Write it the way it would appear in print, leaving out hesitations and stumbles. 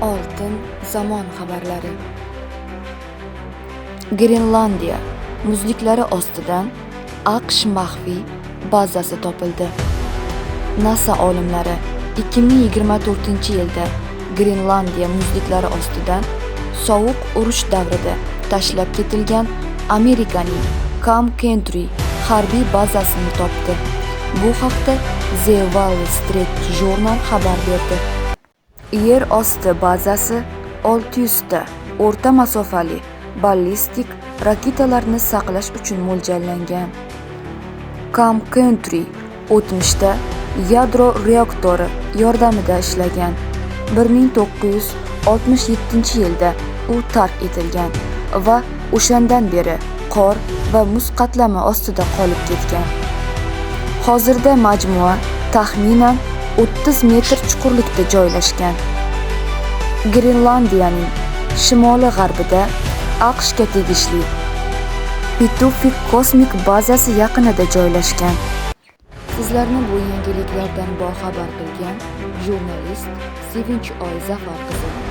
Oltin zamon xabarlari. Grenlandiya muzliklari ostidan AQSh maxfiy bazasi topildi. NASA olimlari 2024-yilda Grenlandiya muzliklari ostidan sovuq urush davrida tashlab ketilgan Amerikaning Camp Century harbiy bazasini topdi. Bu haqda The Wall Street Journal xabar berdi. Yer osti bazasi 600 ta o'rta masofali ballistik raketalarni saqlash uchun mo'ljallangan. Camp Century o'tmishda yadro reaktori yordamida ishlagan. 1967-yilda u tark etilgan va o'shandan beri qor va muz qatlami ostida qolib ketgan. Hozirda majmua taxminan 30 metr chuqurlikda joylashgan. Grenlandiyaning shimoli-g'arbida AQShga tegishli Pitufik kosmik bazasi yaqinida joylashgan. Sizlarni bu yangiliklardan boxabar qilgan jurnalist Sevinch Oy Zafar qizi.